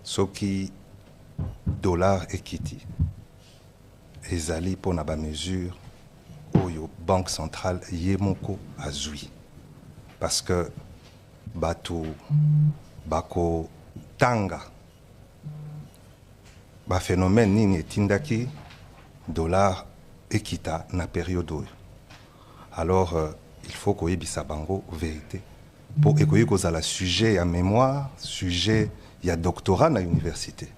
soki dollar ekiti ezali pona ba mesure oyo banque centrale ye moko azwi parce que bato bako tanga ba phénomène nini etindaki dollar ekita na période oyo. Alors il faut koyebisa bango vérité pour ekoyi kozala sujet ya mémoire, sujet ya doctorat na université.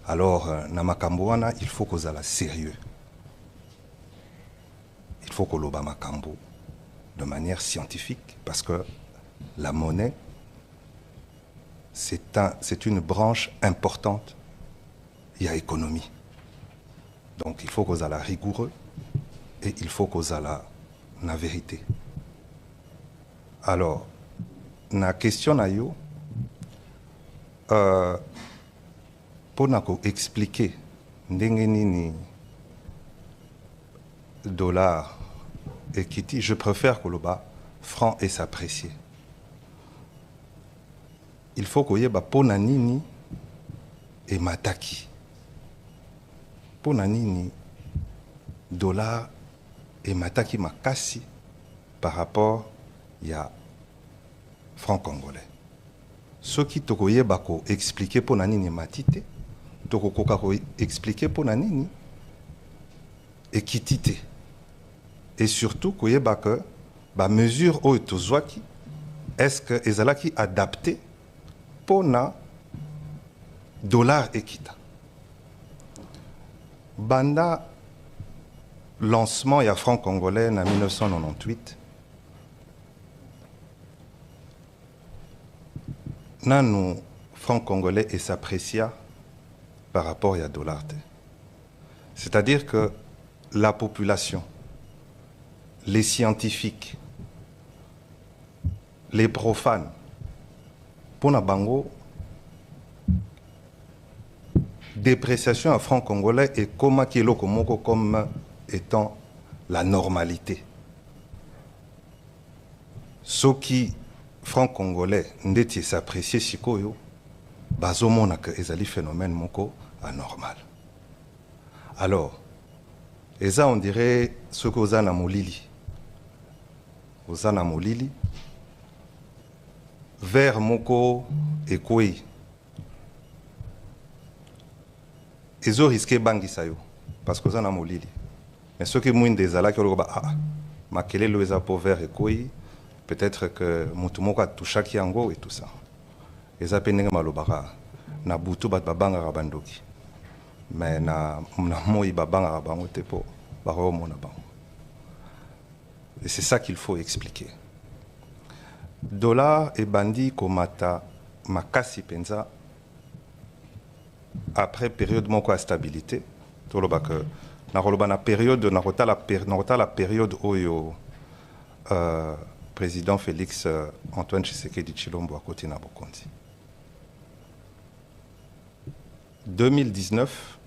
Alors na makambo wana il faut kozala sérieux. Il faut koloba makambo de manière scientifique parce que la monnaie c'est une branche importante il y a économie. Donc il faut kozala rigoureux et il faut kozala na vérité. Alors na question na yo pour expliquer ndenge nini dollar ekiti, je préfère koloba franc et s'apprécier. Il faut koyeba pona nini et mataki. Pona nini dollar et mataki makasi par rapport ya franc congolais. Ce qui tokoyeba ko expliquer pona nini matite, tokokoka ko expliquer pona nini ekitite. Et surtout koyeba que ba mesure oyo tozwaki est-ce que ezalaki adapté pona dollar ekita. Banda lancement ya franc congolais en 1998 nanu franc congolais et s'apprécia par rapport à dollar. C'est-à-dire que la population, les scientifiques, les profanes, pour na bango, dépréciation à franc congolais et comme étant la normalité. Ce qui franc congolais ndeti s'apprécier sikoyo bazomona que ezali phénomène moko anormal. Alors eza on dirait ce que ozana molili vers moko ekoi ezo risqué bangisa yo parce que ozana molili mais ce qui mwinde ezala ki oloba makelelo eza po vers ekoi. Peut-être que Mutumoko a touché Kiango et tout ça. Et ça pénègue malobara. Na butu bat babanga rabandoki. Mais na moi babanga rabango tepo baro mona bango. Et c'est ça qu'il faut expliquer. Dollar et bandi komata makasi penza après période moko à stabilité. Toloba que na roloba na période na rota la période oyo président Félix Antoine Tshisekedi Tshilombo à côté de Bokondi. 2019,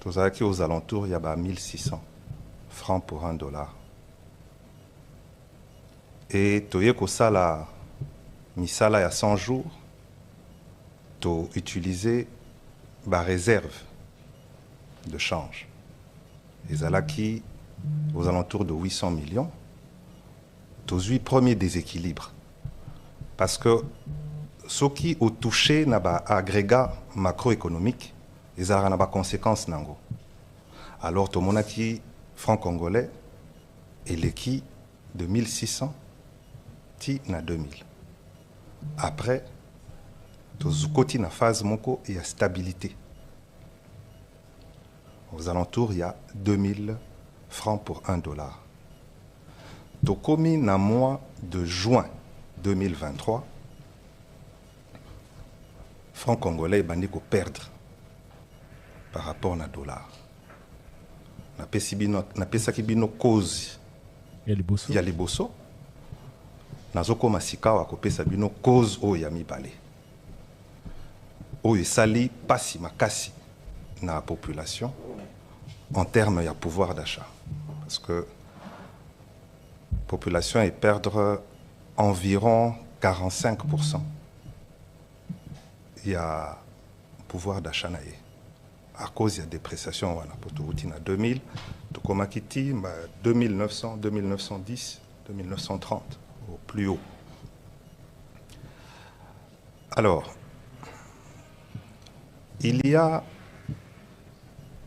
aux alentours, il y a 1600 francs pour $1. Et toyeko sala misala il y a 100 jours, to utiliser la réserve de change. Et zalaki aux alentours de 800 millions. Aux 8 premiers déséquilibres. Parce que ce qui ont touché n'a pas agrégat macroéconomique, ils ont des conséquences. Alors, tout le monde qui franc congolais et l'équipe de 1600 à 2000. Après, tout côté na phase moko il y a stabilité. Aux alentours, il y a 2000 francs pour $1. Tokomi na mois de juin 2023, franc congolais bandi ko perdre par rapport na dollar. Na pesaki bino cause ya liboso. Nazoko masika wa kopesa bino cause o ya mibale. O esali pasi makasi na population en termes de pouvoir d'achat. Parce que la population est perdre environ 45%. Il y a pouvoir d'achat à cause de la dépréciation pour tout routine à 2000 tout comme 2900 2910 2930 au plus haut. Alors il y a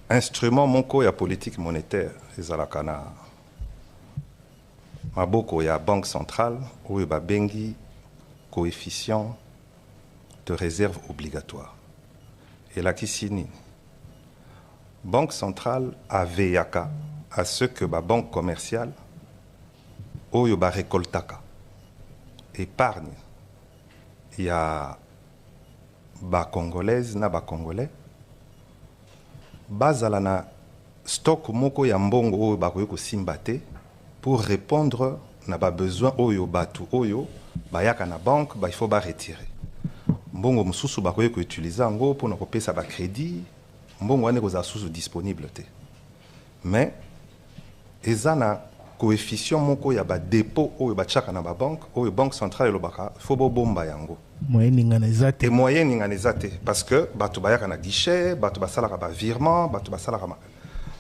instrument moko ya politique monétaire ezalaka na maboko ya banque centrale oyo babengi coefficient de réserve obligatoire. Elakisi nini? Banque centrale aveyaka à ce que la banque commerciale oyo ba récoltaka épargne ya ba congolaise na ba congolais bazala na stock moko ya mbongo oyo bakoki kosimba te pour répondre na ba besoin oyo batu oyo bayaka na banque il faut ba retirer mbongo mususu bakoki ko utiliser ngo pour na kopesa ba crédit mbongo wane koza susu disponible te mais ezana coefficient moko ya ba dépôt oyo bachaka na ba banque oyo banque centrale elobaka faut bomba yango moyen ningana ezate et moyen ningana ezate parce que batu bayaka na guichet batu basalaka ba virement batu basalaka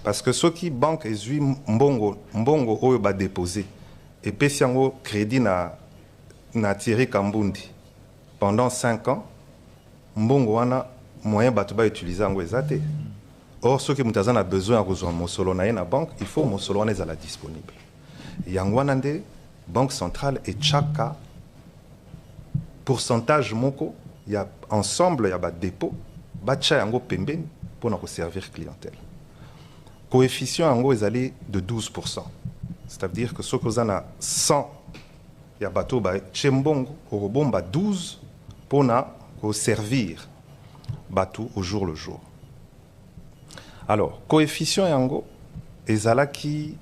parce que soki banque ezui mbongo oyo ba déposer et pesi yango crédit na Thierry Kambundi pendant 5 ans mbongo wana moyen batu ba utiliser yango ezate. Or ceux qui ont besoin de rejoindre Mosolo na la banque, il faut Mosolo est disponible. Yangwanande, banque centrale et chaque pourcentage moko, il y a ensemble il y a des dépôts, batcha yango pembeni pour nous servir clientèle. Coefficient yango est allé de 12%. C'est-à-dire que ceux qui ont 100, il y a bateau ba chembongo au bomba 12 pour nous servir bateau au jour le jour. Alors, coefficient yango ezalaki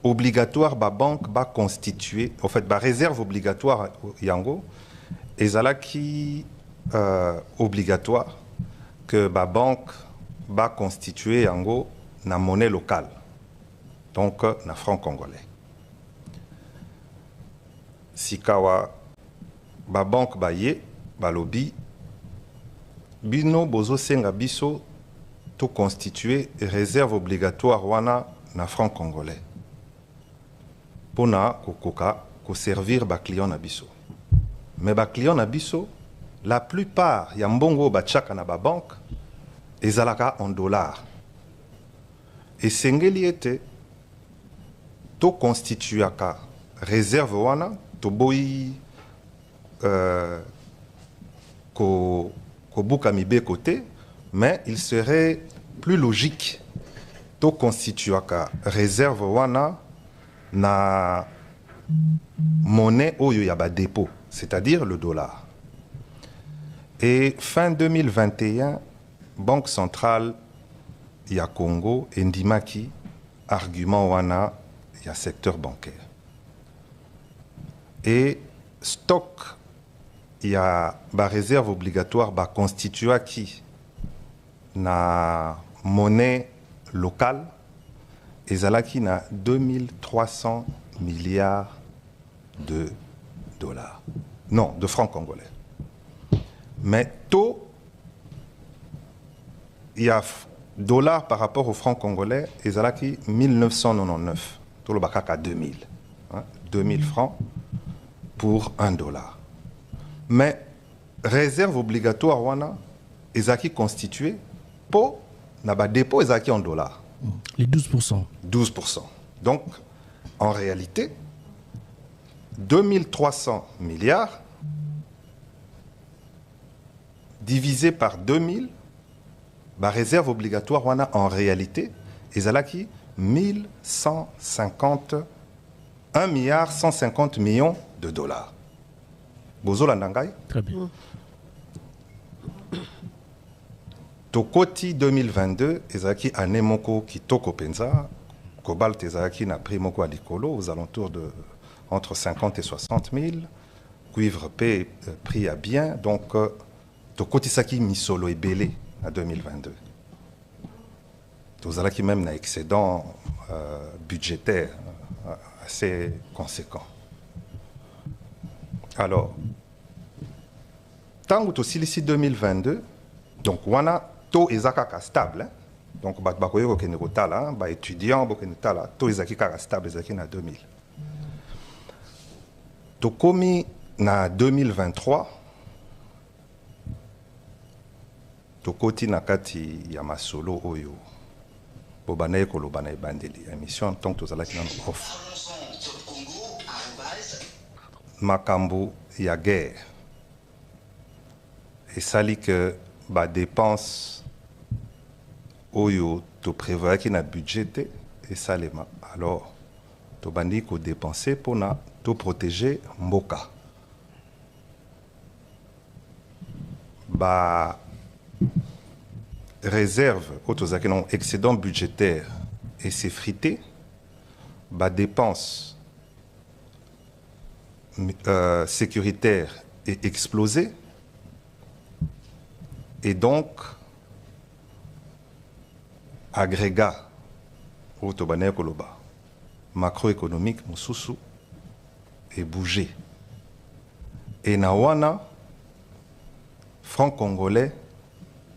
obligatoire ba banque ba constituer en fait ba réserve obligatoire yango ezalaki obligatoire que ba banque ba constituer yango na monnaie locale donc na franc congolais. Sikawa ba banque ba ye ba lobby bino bozo senga biso tout constituer réserve obligatoire wana na franc congolais pour na kokoka ko servir ba client na biso mais ba client na biso la plupart ya mbongo ba chaka na ba banque ezalaka en dollars et sengeli ete to constituaka réserve wana to boyi ko buka mibe côté mais il serait plus logique de constituer réserve wana na monnaie oyo ya ba dépôt, c'est-à-dire le dollar. Et fin 2021, Banque centrale ya Congo endimaki argument wana ya secteur bancaire. Et stock ya ba réserve obligatoire ba constitua qui na monnaie locale ezalaki na 2300 milliards de dollars. Non, de francs congolais. Mais taux, il y a dollars par rapport aux francs congolais, ezalaki 1999. Tout le bakaka 2000. 2000 francs pour $1. Mais réserve obligatoire wana ezalaki constituée pour na dépôt ezalaki en dollars. Les 12%. 12%. Donc, en réalité, 2300 milliards divisé par 2000, la réserve obligatoire wana en réalité ezalaki 1 milliard 150 millions de dollars. Bozola Nangai. Très bien. Tokoti 2022, ezaki année moko kitoko penza, cobalt ezaki na prix moko alikolo aux alentours de entre 50 et 60 000, cuivre P prix à bien, donc tokoti saki misolo ebele à 2022. Tozalaki même un excédent budgétaire assez conséquent. Alors, tant que ici 2022, Donc, wana taux ezaka stable. Donc, bakoye ko kene kotala, ba étudiant bo kene tala, taux ezaki kaka stable ezaki na 2000. To komi na 2023, to koti na kati ya masolo oyo. Bo banaye koloba na ebandeli émission tant to zalaki na off. Makambo ya guerre. Et ça dit que ba dépense oyo to prévoit qui na budgété et ça les ma. Alors to bandi ko dépenser pour na to protéger mboka. Ba réserve autozaki non excédent budgétaire et c'est frité. Ba dépense sécuritaire est explosé et donc agrégat au Tobané Koloba macroéconomique Moussousou est bougé et nawana franc congolais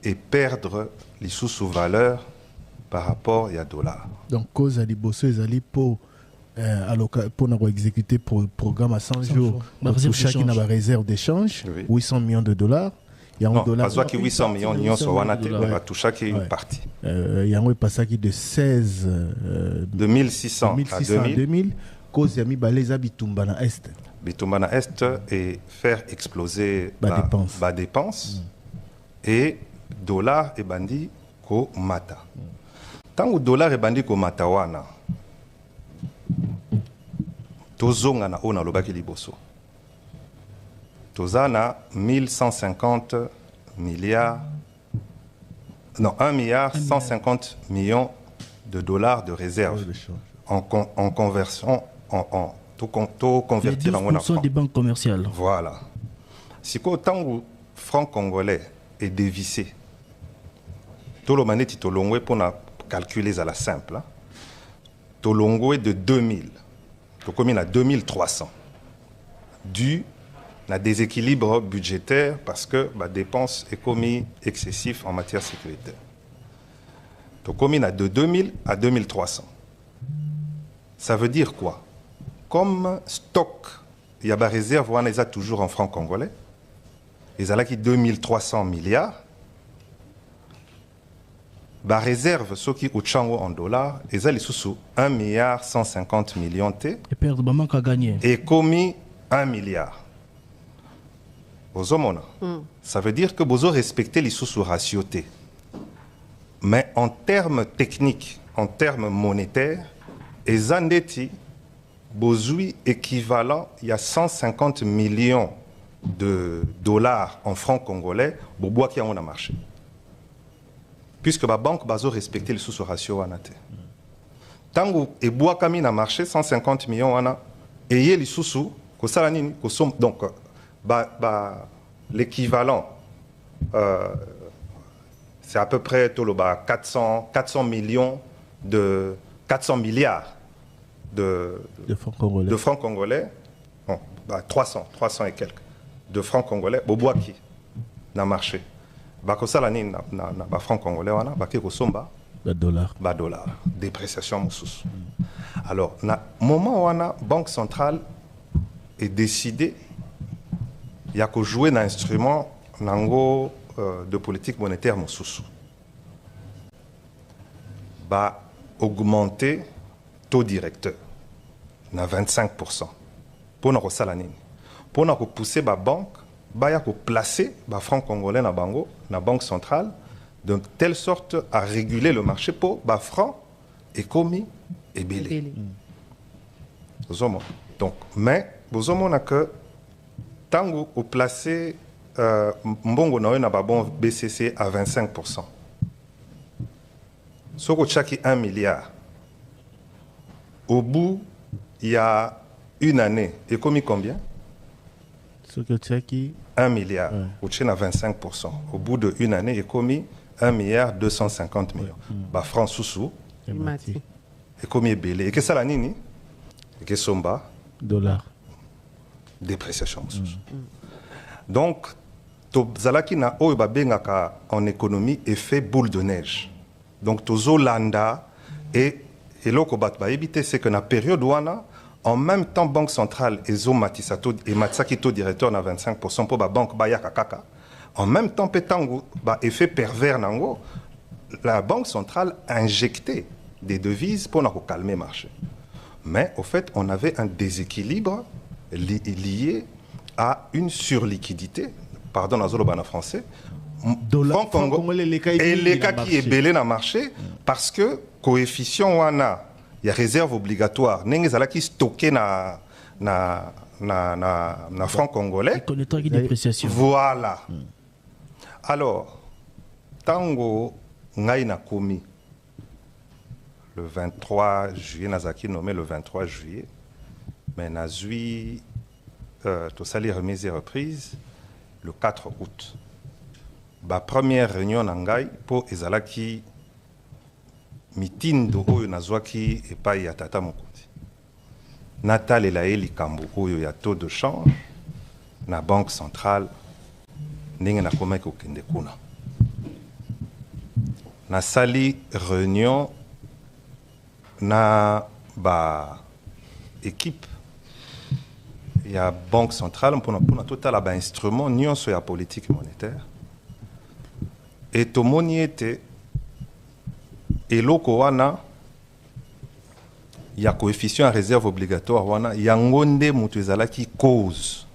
et perdre les sous-valeurs par rapport à dollar. Donc cause à liboso ezali pour exécuter le programme à 100 jours. Pour chacun a une réserve d'échange, oui. 800 millions de dollars. Il y a un dollar. Pas que 800 millions de dollars, va toucher une partie. Il y a un passage de 16 de 1600 à 2000. Cause yami baleza bitumba na est. Bitumba na est et faire exploser la dépense et dollar et bandi ko mata. Tant que dollar et bandi ko mata wana. Tozonga na ona lobaki liboso. Tozana 1150 milliards, non 1 milliard 150 millions de dollars de réserve en conversion en tout convertir en franc. Des banques commerciales. Voilà. Si autant où franc congolais est dévissé, tout le maneti tolongwe pour calculer à la simple. Tolongwe de 2000. Comme à 2300 dû à déséquilibre budgétaire parce que la dépense est commis excessif en matière sécuritaire. Donc comme à de 2000 à 2300. Ça veut dire quoi? Comme stock, il y a des réserves, on les a toujours en francs congolais. Ils ont là qui 2300 milliards. La réserve, ceux qui ont en dollars, ils ont sous 1 milliard 150 millions T. Et perdre maman qui a gagné. Et commis 1 milliard. Ça veut dire que vous respectez les sous ratio T. Mais en termes techniques, en termes monétaires, les andeti bozui équivalent, il y a 150 millions de dollars en francs congolais, bobois qui a marché. Puisque la banque va respecter les sous ratio anate. Tant que bois kami na marché 150 millions ana et les sous ko salanini ko som donc l'équivalent c'est à peu près tout le 400 millions de 400 milliards de francs congolais. Non, 300 et quelques de francs congolais bobois qui na marché. Bakosalani na franc congolais wana baki kosomba dollar dépréciation moussous. Alors na moment wana banque centrale est décidé il y a que jouer un instrument nango de politique monétaire moussous. Ba augmenter taux directeur na 25% pour na kosalani pour na pousser ba banque il faut placer les francs congolais dans la banque centrale de telle sorte à réguler le marché pour les francs et commis et belé. Donc, mais vous avez que tant que vous placez mbongo na bon BCC à 25%. Si vous avez 1 milliard, au bout, il y a une année, et commis combien? 1 milliard, au Tchèque à 25%. Au bout d'une année, il est commis 1 milliard 250 millions. Bah, francs sous et commis belé. Et que ça la nini? Et que somba? Dollar. Dépréciation. Donc, tozalaki na oyo babengaka en économie effet boule de neige. Donc tozolanda et eloko bato bayebi te c'est que na période wana en même temps banque centrale ezomatisa to ematisaki to directeur na 25% pour ba banque bayaka kaka. En même temps pe tango ba effet pervers nango la banque centrale injectait des devises pour calmer le marché. Mais au fait, on avait un déséquilibre lié à une surliquidité, pardon, en français, franc congolais et les cas qui est belé dans le marché, parce que coefficient wana, il y a réserve obligatoire, n'engezala qui stocké na franc congolais. Voilà. Alors, tango ngai na komi le 23 juillet, Nazaki nommé le 23 juillet, mais Nazui, tout ça les remises et reprises, le 4 août. La première réunion Nangai pour Ezalaki mitindo oyo nazwaki epai ya tata mokonzi. Natal elaeli kambo oyo ya taux de change na banque centrale ndenge nakomaki okende kuna. Na sali réunion na ba équipe ya banque centrale pour total ba instrument nyonso ya politique monétaire et tomoni ete eloko wana ya coefficient à réserve obligatoire wana yango nde mutu ezalaki cause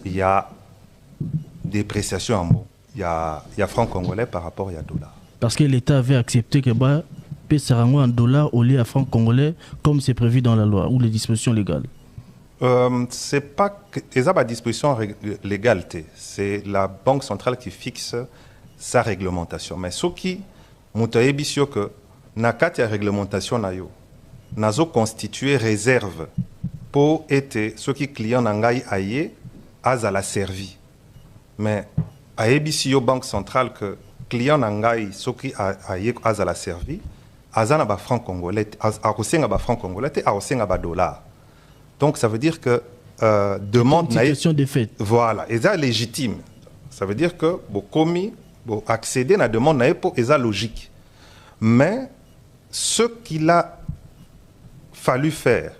ya dépréciation en bon. Il y a franc congolais par rapport à dollar. Parce que l'État avait accepté que Sarango en dollars au lieu à franc congolais comme c'est prévu dans la loi ou les dispositions légales. C'est pas que les dispositions légales, c'est la banque centrale qui fixe sa réglementation. Mais ce qui moutaébisio que nakati ya réglementation na yo nazo constituer réserve pour être ce qui client nangai aye azala servi. Mais aébisi yo banque centrale que client nangai soki aye azala servi azana ba franc congolais akosenga ba franc congolais te akosenga ba dollar. Donc ça veut dire que demande na question de fait. Voilà, et ça légitime. Ça veut dire que bo komi bo accéder na demande na pour eza logique. Mais ce qu'il a fallu faire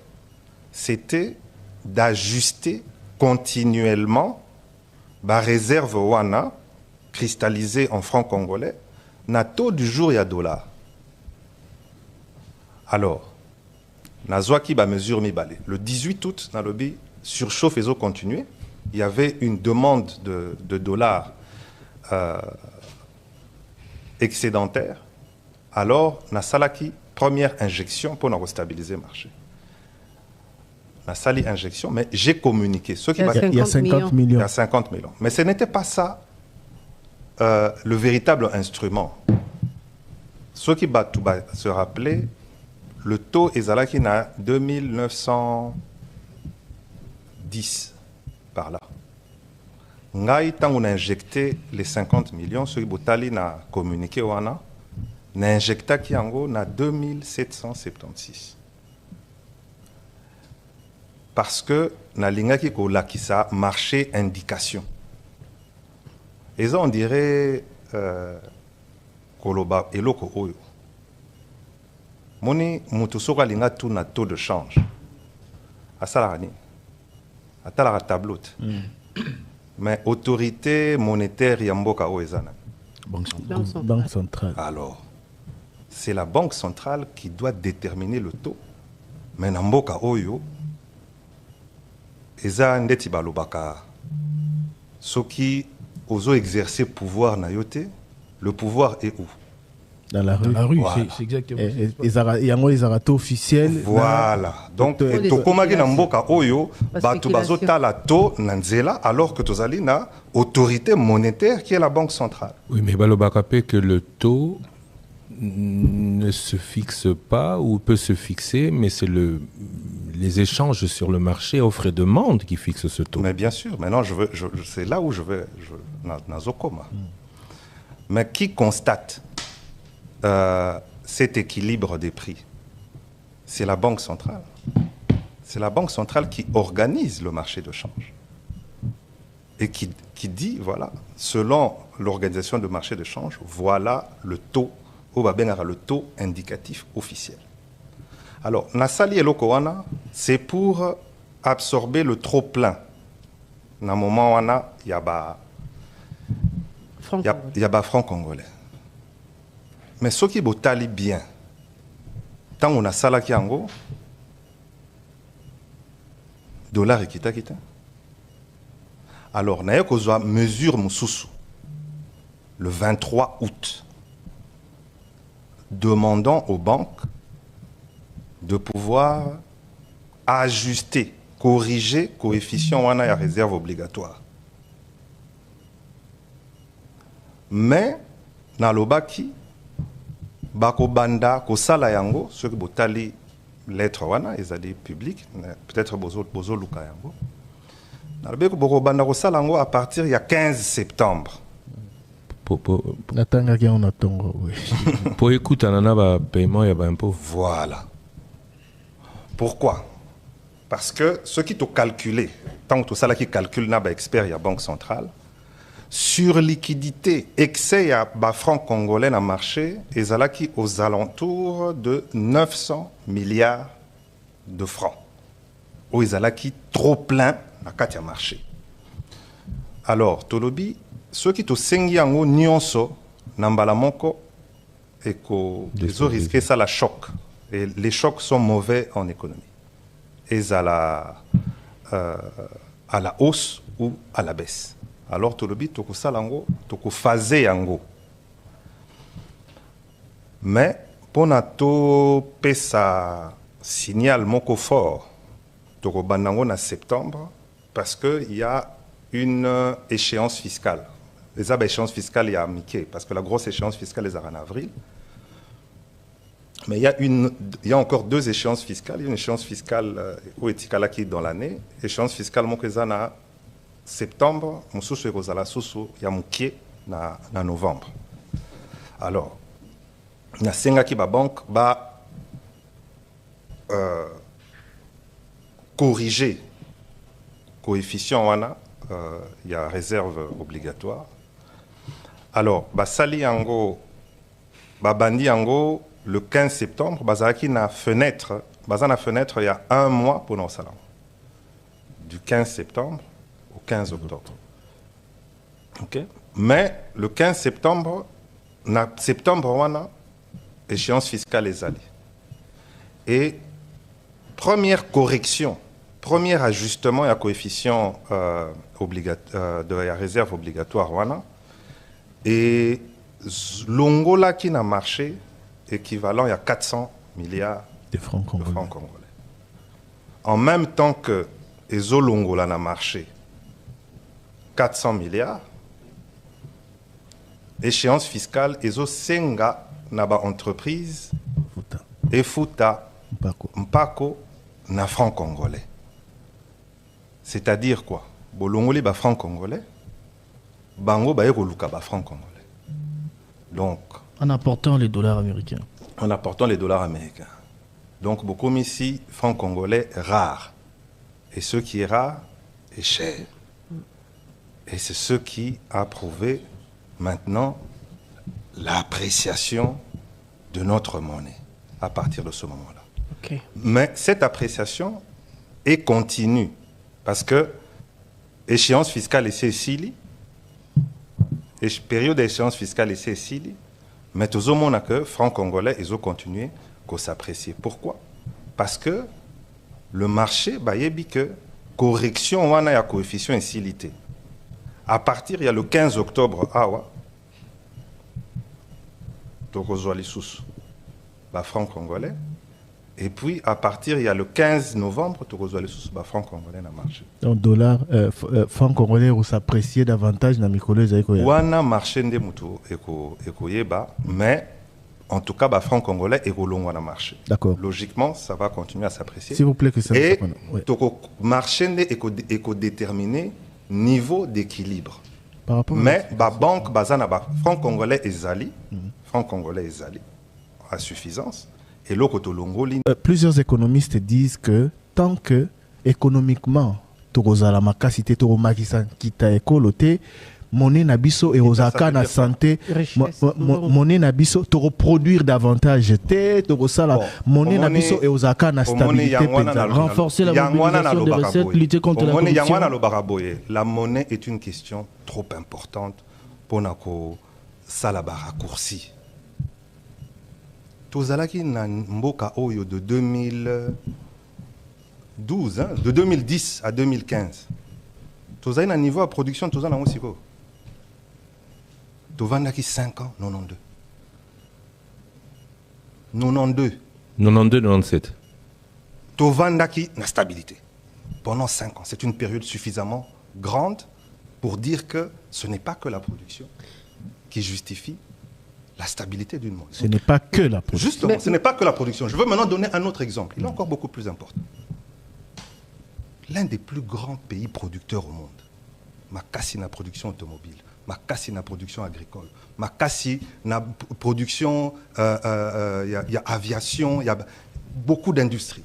c'était d'ajuster continuellement la réserve wana cristallisée en francs congolais na taux du jour et à dollar. Alors, nazwaki ba mesure mibale. Le 18 août, dans le lobby, surchauffe et eaux continuer. Il y avait une demande de dollars excédentaire. Alors, na salaki première injection pour nous stabiliser le marché. La sali injection, mais j'ai communiqué. Il y a 50 millions. Il y a 50 millions. Mais ce n'était pas ça le véritable instrument. Ceux qui battent se rappeler, le taux est à 2910 par là. Ngai, tant on a injecté les 50 millions, ceux qui botali na communiqué wana, na injecta qui en na 2776. Parce que na linga ki ko lakisa marché indication. Et ça on dirait koloba eloko oyo. Moni mutu soka linga tout na taux de change. Asalani. Atala tableau. Mais autorité monétaire yamboka oezana. Banque centrale. Alors, c'est la banque centrale qui doit déterminer le taux. Mais namboka oyo eza ndeti balobaka soki ozo exercer pouvoir na yote, le pouvoir est où? Dans la rue. Dans la rue, voilà. C'est exactement ça. Il y a un taux officiel. Voilà. Donc, tokomaki na mboka oyo, batu bazotala taux na nzela, alors que tozali na autorité monétaire qui est la banque centrale. Oui, mais balobaka pe que le taux ne se fixe pas ou peut se fixer, mais c'est les échanges sur le marché offre et demande qui fixent ce taux. Mais bien sûr, maintenant c'est là où je veux, nazokoma. Mais qui constate cet équilibre des prix? C'est la Banque centrale. C'est la Banque centrale qui organise le marché de change et qui qui dit, voilà, selon l'organisation de marché de change, voilà le taux, le taux indicatif officiel. Alors, Nasali eloko wana, c'est pour absorber le trop-plein. Dans le moment où il y a franc congolais. Mais ce qui est bien, tant on a salaki yango, dollar et kita. Alors, on a une mesure mususu le 23 août, demandant aux banques de pouvoir ajuster, corriger coefficient wana ya réserve obligatoire. Mais na lobaki bako banda ko sala yango ceux qui botali lettre wana ezali public peut-être bozo luka yango na lobaki boko banda ko sala yango à partir ya 15 septembre. Natanga ki on atongo oui. Pour écouter nana ba paiement ya ba impôt. Voilà. Pourquoi? Parce que ceux qui t'ont calculé, tant que tout ça là qui calcule n'a pas expert, il y a Banque centrale, sur liquidité, excès à franc congolais dans le marché, et ça là qui aux alentours de 900 milliards de francs. Ou ils là qui trop plein dans le marché. Alors, Tolobi, ceux qui t'ont sengi en nyonso, n'ambala moko, et qu'ils ont risqué ça la choc. Et les chocs sont mauvais en économie. Et à la hausse ou à la baisse. Alors, tout le but, tu as phasé yango. Mais, pour nous ça signal moko fort, tu as en septembre, parce qu'il y a une échéance fiscale. Les échéances fiscales, il y a Mickey, parce que la grosse échéance fiscale est en avril. Mais il y a encore deux échéances fiscales. Il y a une échéance fiscale où est qui est dans l'année. Échéance fiscale en septembre, il y a en novembre. Alors, il y a 5 banques va corriger coefficient il y a réserve obligatoire. Alors, sali yango bandi yango le 15 septembre, bazaki na fenêtre, il y a un mois pour nos salons. Du 15 septembre au 15 octobre. OK? Mais le 15 septembre, wana, échéance fiscale est allée. Et première correction, premier ajustement, il y a coefficient de la réserve obligatoire, wana. Et l'ongola qui n'a marché, équivalent à 400 milliards de francs congolais. En même temps que Ezolongola n'a marché 400 milliards, échéance fiscale, Ezosenga n'a pas entreprise et Futa Mpako n'a franc congolais. C'est-à-dire quoi? Bolongoli ba franc congolais, Bango ba Eroluka ba franc congolais. Donc, en apportant les dollars américains. En apportant les dollars américains. Donc, beaucoup ici, franc congolais rare. Et ce qui est rare est cher. Et c'est ce qui a prouvé maintenant l'appréciation de notre monnaie à partir de ce moment-là. Okay. Mais cette appréciation est continue parce que échéance fiscale est ici, période d'échéance fiscale est ici. Mais tout le monde a que franc congolais, ils ont continué à s'apprécier. Pourquoi? Parce que le marché, il y a que correction, on a un coefficient incilité. À partir, il y a le 15 octobre, donc aux sous franc congolais. Et puis, à partir, il y a le 15 novembre, tu as sous franc congolais dans le marché. Donc, dollar, franc congolais, vous s'appréciez davantage dans le marché. Wana marché de mutu ekoyeba, mais en tout cas, franc congolais est dans le marché. D'accord. Logiquement, ça va continuer à s'apprécier. S'il vous plaît, que ça. Et le marché est déterminé niveau d'équilibre. Mais la banque, franc congolais est zali, franc congolais est zali, à suffisance. Et plusieurs économistes disent que tant que économiquement tokozala makasi te tokomakisa kita ekolo te monnaie na biso erozaka na santé monnaie na biso produire davantage te tokosala monnaie na biso erozaka na stabilité renforcer la mobilisation des recettes lutter contre la corruption. La monnaie est une question trop importante pour nako sala ba raccourci. Tozalaki na mboka oyo de 2012 hein, de 2010 à 2015. Tozali na niveau de production tozana osiko. Tovandaki 5 ans, 92. 97. Tovandaki na stabilité. Pendant 5 ans. C'est une période suffisamment grande pour dire que ce n'est pas que la production qui justifie la stabilité d'une monnaie. Ce n'est pas que la production. Justement, ce n'est pas que la production. Je veux maintenant donner un autre exemple. Il est encore beaucoup plus important. L'un des plus grands pays producteurs au monde, Makassi na production automobile, Makassi na production agricole, Makassi na production, y a aviation, il y a beaucoup d'industries.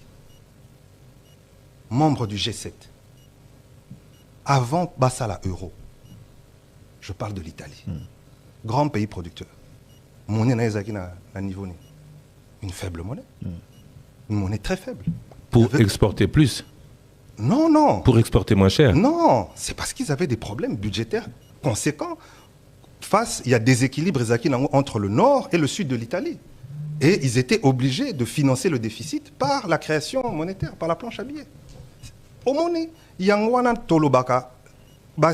Membre du G7. Avant Bassala Euro, je parle de l'Italie. Grand pays producteur. Monnaie na niveau une faible monnaie. Une monnaie très faible. Pour exporter plus? Non, non. Pour exporter moins cher? Non, c'est parce qu'ils avaient des problèmes budgétaires conséquents. Il y a des équilibres entre le nord et le sud de l'Italie. Et ils étaient obligés de financer le déficit par la création monétaire, par la planche à billets. Au monnaie, Yangwana Tolobaka,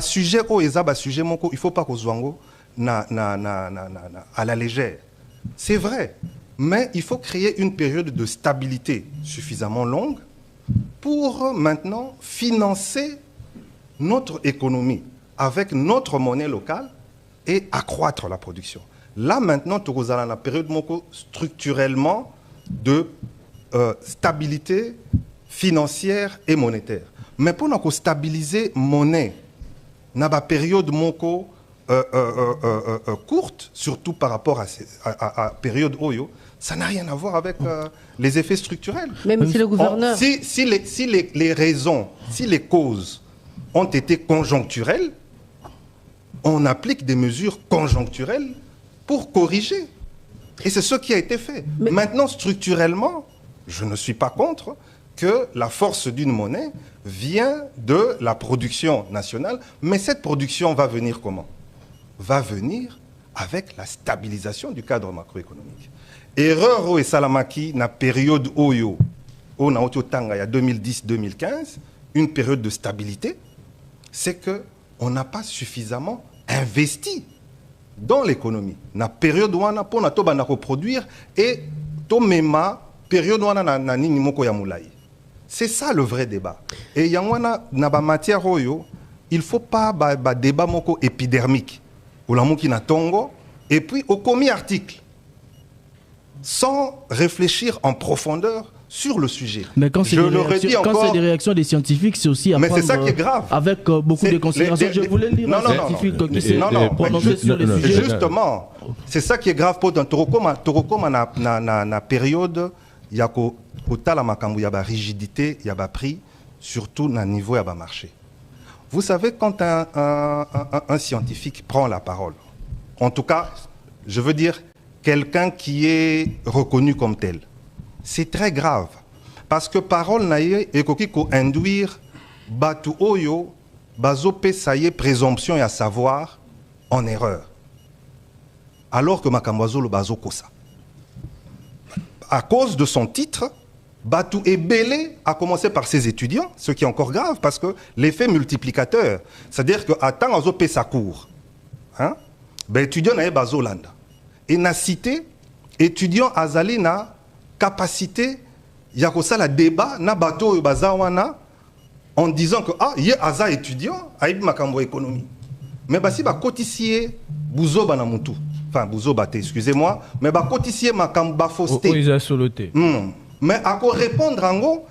sujet sujet moko, il faut pas qu'on soit à la légère. C'est vrai, mais il faut créer une période de stabilité suffisamment longue pour maintenant financer notre économie avec notre monnaie locale et accroître la production. Là maintenant, nous sommes dans la période structurellement de stabilité financière et monétaire. Mais pour nous stabiliser la monnaie, dans la période courte, surtout par rapport à la période Oyo, ça n'a rien à voir avec les effets structurels. Même si le gouverneur... Si les raisons, si les causes ont été conjoncturelles, on applique des mesures conjoncturelles pour corriger. Et c'est ce qui a été fait. Mais... Maintenant, structurellement, je ne suis pas contre que la force d'une monnaie vient de la production nationale, mais cette production va venir comment? Va venir avec la stabilisation du cadre macroéconomique. Erreur et Salamaki, na période Oyo, on a il y a 2010-2015, une période de stabilité, c'est qu'on n'a pas suffisamment investi dans l'économie. Na période où on a pour produire et tomema période où on a nini moko ya moulaï. C'est ça le vrai débat. Et yangwana na ba matière Oyo, il faut pas ba débat moko épidermique. Ou la moko na tongo et puis au commis article. Sans réfléchir en profondeur sur le sujet. Mais quand c'est des réactions des scientifiques, c'est aussi à mais c'est ça qui est grave. Avec beaucoup de considérations. Je voulais lire un scientifique qui s'est prononcé sur le sujet. Justement, c'est ça qui est grave pour Torokoma na période, il y a la makambu, il y a rigidité, il y a prix, surtout na niveau, il y a marché. Vous savez, quand un scientifique prend la parole, en tout cas, je veux dire, quelqu'un qui est reconnu comme tel, c'est très grave. Parce que parole naïe et ko induire batu oyo bazope saye présomption et savoir en erreur. Alors que makamwazo le bazo kosa. À cause de son titre, batu ebele a commencé par ses étudiants, ce qui est encore grave parce que l'effet multiplicateur, c'est-à-dire que attend azope sa cour. Hein? Ben étudiant naïe bazo landa. Et na cité, étudiant azali na capacité, il y a la débat na bateau bazawana en disant que y a aza étudiant, aïb makambo économie. Mais si ba cotissier bouzo banamutu, enfin bouzo bate, excusez-moi, mais ba cotissier makambo ba fausseté. Mais à quoi répondre en gros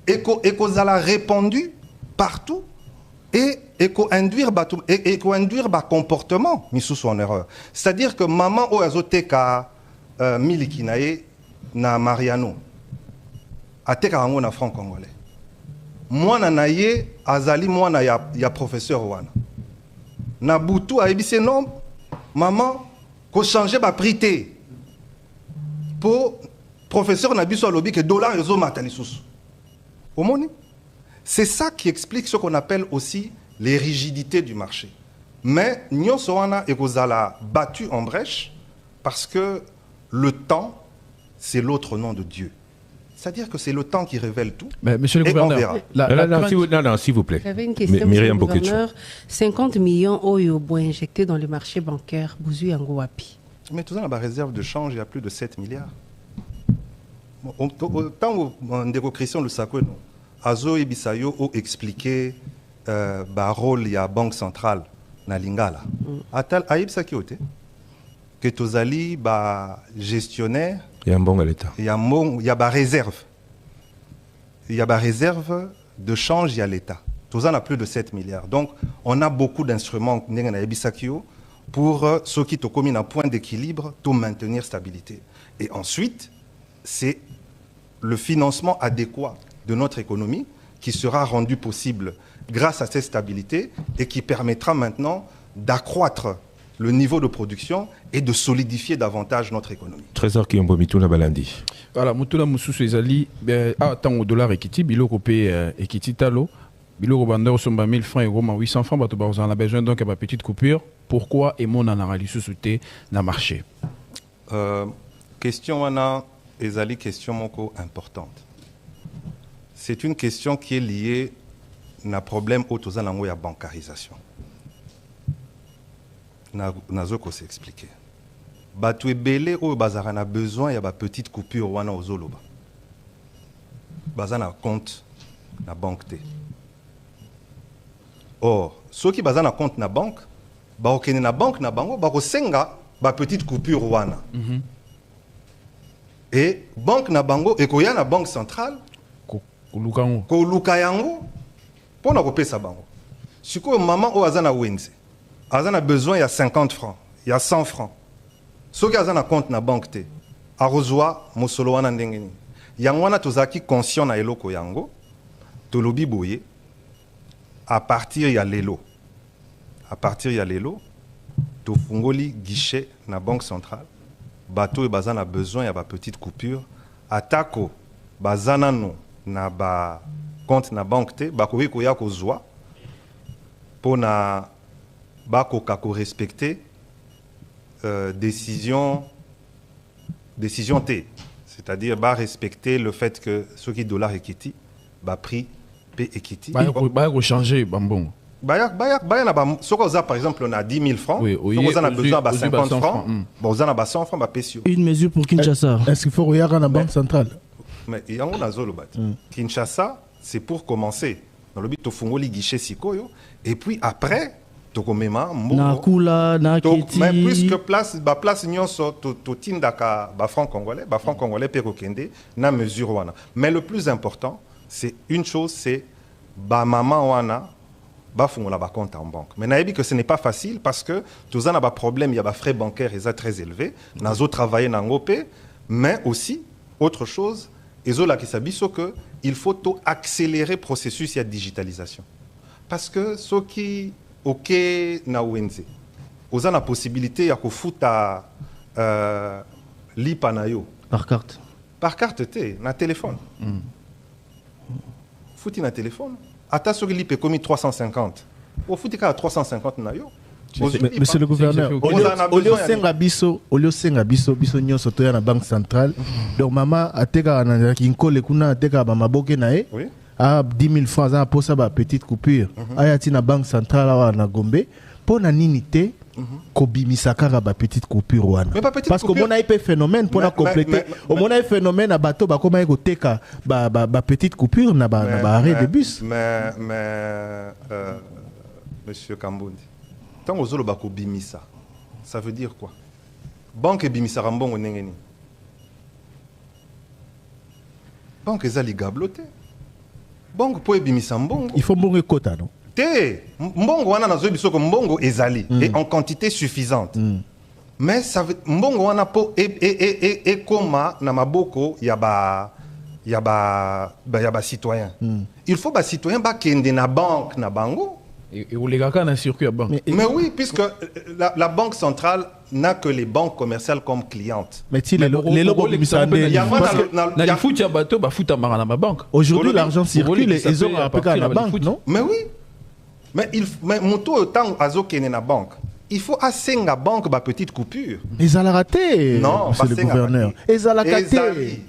et qu'on a répondu partout et qu'on induire comportement mis sous son erreur. C'est-à-dire que maman o azote ka milikinae na Mariano ateka rango na franc congolais. mwana na ye azali mwana ya professeur wana na butu ayebise non maman ko changer ba prix te pour professeur na biso alobi que dollar ezomata lisusu omoni. C'est ça qui explique ce qu'on appelle aussi les rigidités du marché. Mais nyonso wana ekozala battu en brèche parce que le temps c'est l'autre nom de Dieu. C'est-à-dire que c'est le temps qui révèle tout. Mais monsieur le gouverneur, non, s'il vous plaît. J'avais une question, monsieur le gouverneur. 50 millions d'euros injectés dans le marché bancaire, Bouzou Yango Wapi. Mais tout ça, dans la réserve de change, il y a plus de 7 milliards. Tant que Christian le Sakwe, Azo et Bissayo ont expliqué le rôle de la Banque centrale dans Lingala. Aïb Sakiote, que Tozali, gestionnaire, il y a un bon à l'État. Il y a une réserve. Il y a une réserve de change, il y a l'État. Tout ça, on a plus de 7 milliards. Donc, on a beaucoup d'instruments pour ceux qui ont commis un point d'équilibre, pour maintenir stabilité. Et ensuite, c'est le financement adéquat de notre économie qui sera rendu possible grâce à cette stabilité et qui permettra maintenant d'accroître le niveau de production et de solidifier davantage notre économie. Trésor qui ont promis tout la balandi. Voilà, Moutoula Moussous Ezali, tant au dollar équiti, biloko payé équiti talo, biloko bandeur somba 1000 francs et 800 francs, bato ba on a besoin donc à ma petite coupure. Pourquoi et mon analyse sous-souté na marché? Question wana Ezali, question moko importante. C'est une question qui est liée à un problème autour de la bancarisation. Nazoko s'est expliqué. Batu ebele o bazarana besoin ya ba petite coupure wana ozoloba. Bazana compte na banque te. Or, ceux qui bazana compte na banque, ba okene na banque na bango ba kosenga ba petite coupure wana. Et banque na bango ekoya na banque centrale ko lukango. Ko lukayango pona ko pesa bango. Siko maman o azana wenze. Azana besoin, il y a 50 francs, il y a 100 francs. Ceux qui ont un compte na banque te, arozwa mosolo wana ndengeni. Yangwana tozaki conscient na eloko yango, tolobi boye, à partir ya lelo. À partir ya lelo, to fungoli guichet na banque centrale, bato e bazana besoin, il y a ba petite coupure, atako bazana no na ba compte na banque te, bakowe ko ya kozwa, pona bako kako respecter décision T, c'est-à-dire bah respecter le fait que ceux qui dollar equity bah prix p equity bah changer bambon bah par exemple on a 10 000 francs on a besoin de 50 francs bon on a 100 francs bah pessio une mesure pour Kinshasa. Est-ce qu'il faut regarder la banque centrale? Mais il y a un zolobat Kinshasa, c'est pour commencer dans le but de fungoli guichet sikoyo et puis après na kula na kiti mais puisque place nyonso to tindaka ba franc congolais pe kokende na mesure wana. Mais le plus important c'est une chose, c'est ba maman wana ba fungola ba compte en banque. Mais naebi que ce n'est pas facile parce que tous en a ba problème, il y a ba frais bancaires très élevés, nazo travailler na ngopé, mais aussi autre chose ezola ki sabiso que il faut accélérer processus ya digitalisation. Parce que ceux qui ok na wenze oza na possibilité ya kofuta lipa na yo par carte te na téléphone futi na téléphone ata soki lipa ekomi 350 ofuti ka 350 na yo. Monsieur le gouverneur, olio senga biso nyonso toya na banque centrale donc mama ateka na kinkole kuna ateka ba maboke na e à 10 000 francs à pour ça petite coupure ayati na banque centrale na Gombe pour na ninité kobimisaka ba petite coupure wana parce que mon a un phénomène pour compléter au mon a un phénomène à bateau ba comment ekoteka ba petite coupure na ba arrêt de bus mais monsieur Kambundi tant ozolo ba kobimisa ça veut dire quoi banque bimisa rambongo nengeni banque ezali gabloté bongo po ebimisa mbongo il faut mbongo ekota non te mbongo wana nazo bisoko mbongo ezali et en quantité suffisante mais ça veut mbongo wana po e koma na maboko ya il y a ba citoyen. Il faut ba citoyen ba kende na banque na bango. Et les gars dans circuit à banque. Mais oui, puisque la banque centrale n'a que les banques commerciales comme clientes. Mais si les lobos il y a foot à bateau, bah foot à marana ma banque. Aujourd'hui l'argent circule et ils ont appelé à la banque, non? Mais oui. Mais mon taux autant azo kene na banque. Il faut assez la banque ba petite coupure. Ils ont raté. Non, monsieur le gouverneur. Ils ont raté.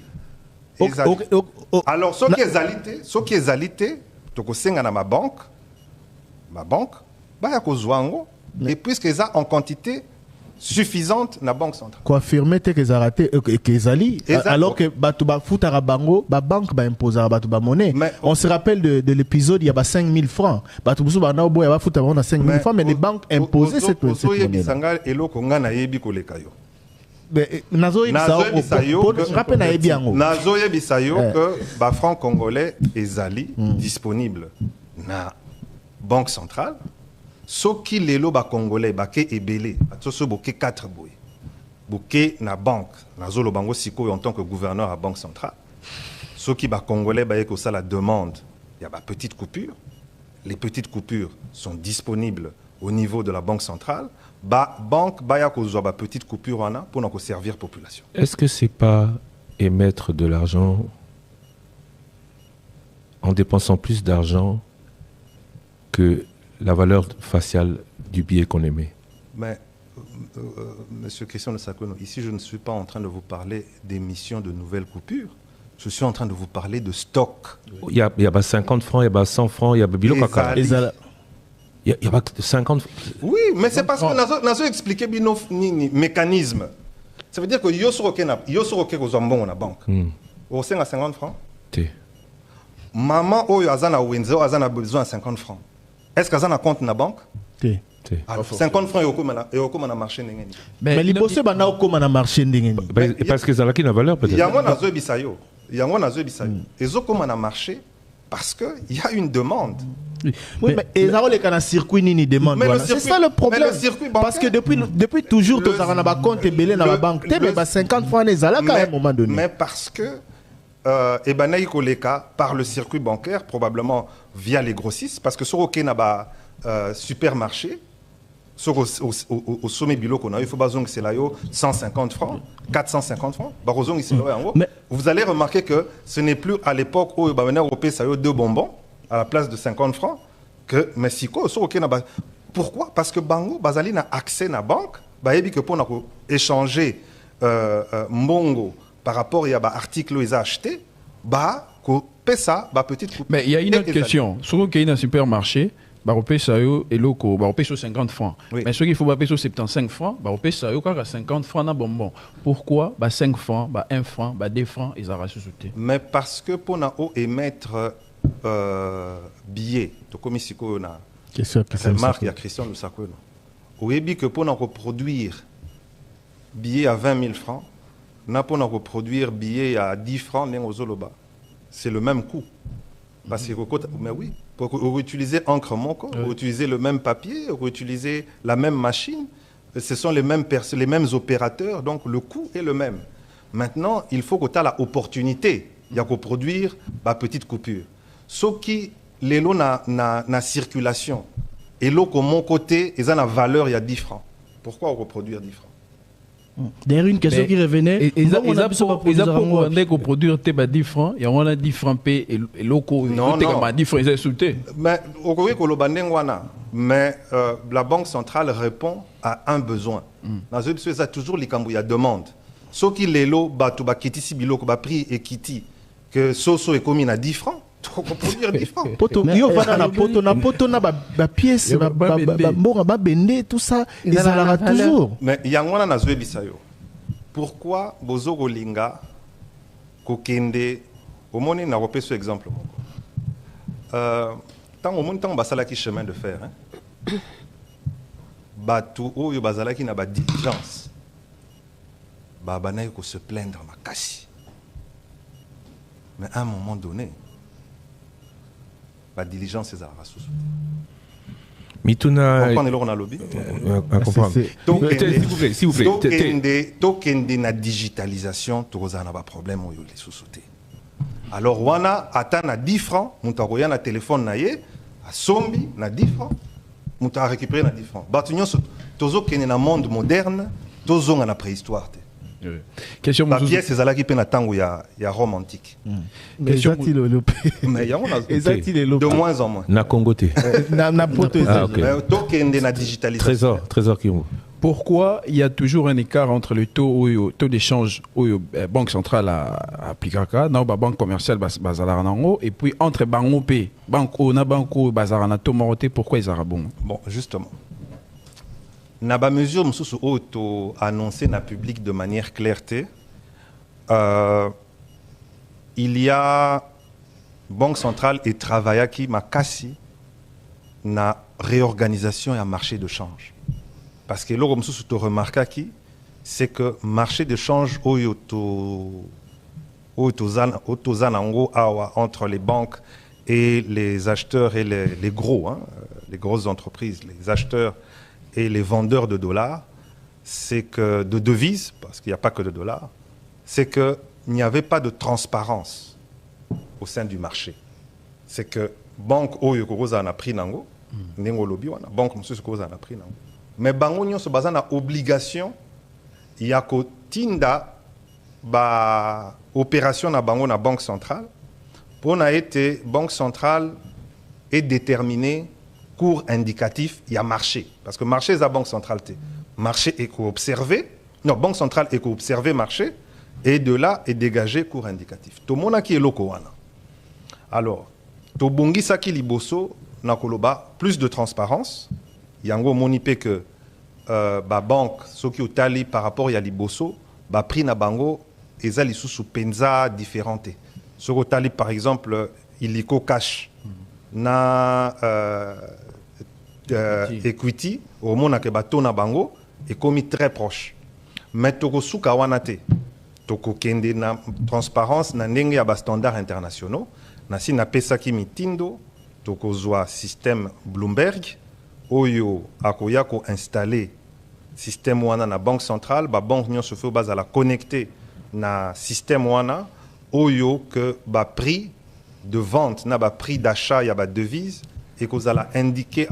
Alors ce qui est alité, to ko senga na ma banque, bah ya ko zwango et puisque ça en quantité suffisante na banque centrale. Quoi affirmer que ils ont raté que ils alors que batuba futara bango ba banque ba imposer batuba monnaie. On se rappelle de l'épisode il y a 5000 francs. Batubusu ba na boya ba futara on a 5000 francs mais les banques imposaient cette monnaie. Bisanga eloko nga na yebi ko leka yo. Nazo yebisa yo que ba franc congolais ezali disponible na banque centrale. Soki lelo ba congolais ba ke ebele atso boke 4 boy. Boke na banque nazo lo bango siko en tant que gouverneur à banque centrale. Soki ba congolais ba eko ça la demande, il y a ba petite coupure. Les petites coupures sont disponibles au niveau de la banque centrale. Banque baya kozwa ba petite coupure wana pour nous servir population. Est-ce que c'est pas émettre de l'argent en dépensant plus d'argent que la valeur faciale du billet qu'on émet? Mais monsieur Christian de Sakono, ici je ne suis pas en train de vous parler d'émission de nouvelles coupures. Je suis en train de vous parler de stock. Il y a 50 francs, il y a 100 francs, il y a bilo kaka. Il y a pas 50. Oui, mais c'est parce que nous avons expliqué le mécanisme. Ça veut dire que Yosoroke Kozambon na banque. Au 50 francs. Maman Oyo Azana Wenzo Azana besoin de 50 francs. Est-ce qu'Azana a compte na banque? 50 francs et au comme na marché n'engeni. Mais les bosseux bana au comme na marché n'engeni. Parce que ça a qui la valeur peut-être. Yango na zo bisayo. Et zo comme na marché parce que il y a une demande. Oui, mais ils ont les circuit ni demande. C'est ça le problème. Parce que depuis toujours, tu as un compte belé dans la banque. Mais 50 francs, ils ont à un moment donné. Mais parce que, par le circuit bancaire, probablement via les grossistes, parce que sur le supermarché, au sommet bilo qu'on a, il faut que c'est là 150 francs, 450 francs. Vous allez remarquer que ce n'est plus à l'époque où il y a 2 bonbons à la place de 50 francs que Mexico. Pourquoi? Parce que Bango, Bazali n'a accès à la banque, que pour échanger Mbongo par rapport à l'article qu'ils ont acheté, ça, petite coupe. Mais il y a une autre question. Sur qu'il y a un supermarché, ça et loco, 50 francs. Oui. Mais ce qu'il faut 75 francs, ça 50 francs dans bonbon. Pourquoi 5 francs, 1 franc, 2 francs, ils ont rajouté? Mais parce que pour émettre billets, comme ici, on a marque, il y a Christian de Sakono. Oui, que pour reproduire billets à 20 000 francs, pour reproduire billets à 10 francs, c'est le même coût. Parce que, mais oui, pour utiliser encre monco, pour utiliser le même papier, pour utiliser la même machine, ce sont les mêmes opérateurs, donc le coût est le même. Maintenant, il faut que tu aies l'opportunité de produire ma petite coupure. Ce qui les lots na circulation et l'eau comme mon côté ils ont la valeur il y a 10 francs. Pourquoi reproduire 10 francs? D'ailleurs une question qui revenait, ils ont produire 10 francs, il y a 10 francs et locaux 10 francs ils ont insulté. Mais mais la banque centrale répond à un besoin. Dans ce cas, ça toujours les cambouis à demande. Ce qui les lots ba kiti si biloko ba prix et kiti que soso est commis à 10 francs. Produire 10 francs. Poto na ba pièce ba bende tout ça ils allera toujours. Mais yangwana na zoe bisayo. Pourquoi bozo kolinga kokende au moni na repé ce exemple moko. Tant au moni tant basalaki chemin de fer hein. Batu oyo bazalaki na ba diligence. Ba banayi ko se plaindre makasi. Mais à un moment donné la diligence c'est à sous. Mituna comprendre le lobby. S'il vous plaît. Tokende na digitalisation tozana ba problème oyo les sous-sauté. Alors wana ata na 10 francs mutu akoya na téléphone na ye asombi na 10 francs mutu a récupéré na 10 francs bato nyonso tozokende na monde moderne tozonga na préhistoire te. Question pièce ezalaki mpe na ntango ya Rome antique. Mais de moins en moins na Congo te na poto tokende na digitalisation. Trésor Kimbo. Pourquoi il y a toujours un écart entre le taux d'échange où banque centrale appliquera dans la banque commerciale bazala nango et puis entre bango p banque na banco bazala na taux moroté, pourquoi ils arabon? Bon, justement. Na ba mesure msusu auto annoncé na public de manière claire il y a banque centrale et travaillaki makasi na réorganisation et un marché de change. Parce que l'euro msusu to remarquaki c'est que marché de change entre les banques et les acheteurs et les gros les grosses entreprises, les acheteurs et les vendeurs de dollars, c'est que de devises, parce qu'il n'y a pas que de dollars, c'est qu'il n'y avait pas de transparence au sein du marché. C'est que banque oyo koza na prix nango, nengo lobi wana, banque monsieur koza na prix nango. Mais bango nyonso baza na obligation ya ko tinda ba opération na bango na banque centrale pour na été banque centrale est déterminée cours indicatif, il y a marché. Parce que marché, c'est la banque centrale. Marché est observé. Non, banque centrale est observé marché. Et de là est dégagé cours indicatif. Tout le monde qui est loco. Alors, tout bongi saki liboso, nakoloba, plus de transparence. Il y a un monipé que la banque, ce qui est tali par rapport à liboso, ba prix na bango, et ça, les sous penza différentes. Ce qui est tali, par exemple, illico cash. Na equity au monde que bateau na bango est commis très proche mais toko suka wana te toko kende na transparence na ndenge ya ba standards internationaux na si na pesa ki mitindo toko zwa système Bloomberg oyo akoya ko installer système wana na banque centrale ba banque nyonso fo bazala connecté na système wana oyo que ba prix de vente na ba prix d'achat ya ba devise et qu'on a indiqué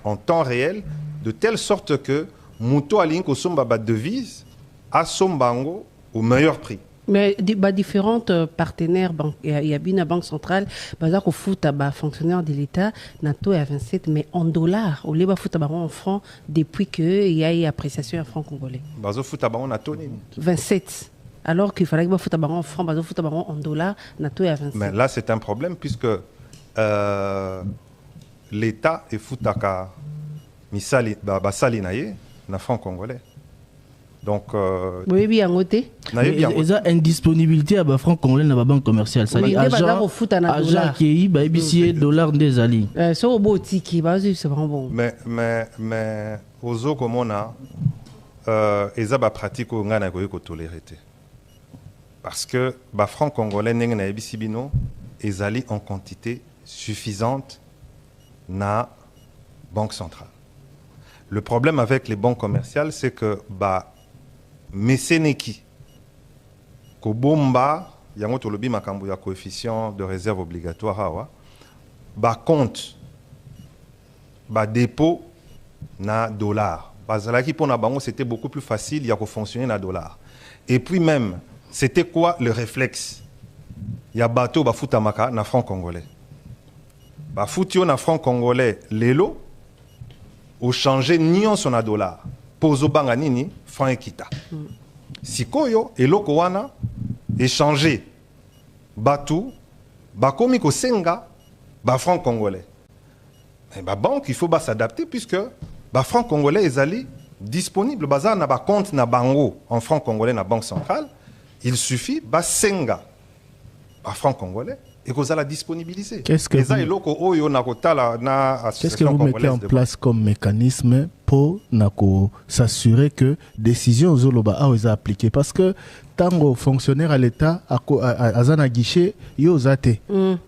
en temps réel de telle sorte que muto alin ko somba ba devise à sombango au meilleur prix. Mais différentes partenaires il y a bien la banque centrale bazar ko futa ba fonctionnaire de l'état na taux à 27 mais en dollars au lieu ba futa ba en francs depuis que il y a eu appréciation en francs congolais. Bazo futa ba na taux 27. Alors qu'il fallait que ba futa ba en francs bazo futa ba en dollars na taux à 27. Mais là c'est un problème puisque l'État est foutaka misali basali naye na franc congolais. Donc oui bien noté. Ils ont indisponibilité à franc congolais na banque commerciale. Ça dit agent qui ba BCA dollar des ali. So au tiki vas-y c'est vraiment bon. Mais ozo comme on a eza ba pratique o ngana ko tolérer. Parce que ba franc congolais ndenge na ebisibino ezali en quantité suffisante na banque centrale. Le problème avec les banques commerciales, c'est que meseneki ko bomba yango tolobi makambo ya coefficient de réserve obligatoire awa compte dépôt na dollar. Bazalaki pona bango c'était beaucoup plus facile ya ko fonctionner na dollar. Et puis même c'était quoi le réflexe? Ya bateau futamaka na franc congolais. Futio na franc congolais lelo au changer nion son a dollar pozo banga nini franc ekita sikoyo eloko wana échanger batu bakomi ko senga franc congolais mais banque il faut s'adapter puisque franc congolais ezali disponible bazar na compte na bango en franc congolais na banque centrale il suffit senga franc congolais et qu'on a la disponibiliser. Qu'est-ce que vous mettez en place comme mécanisme pour s'assurer que décision Zoloba a appliquée? Parce que tant fonctionnaire à l'État, à Zana guichet, yo zate,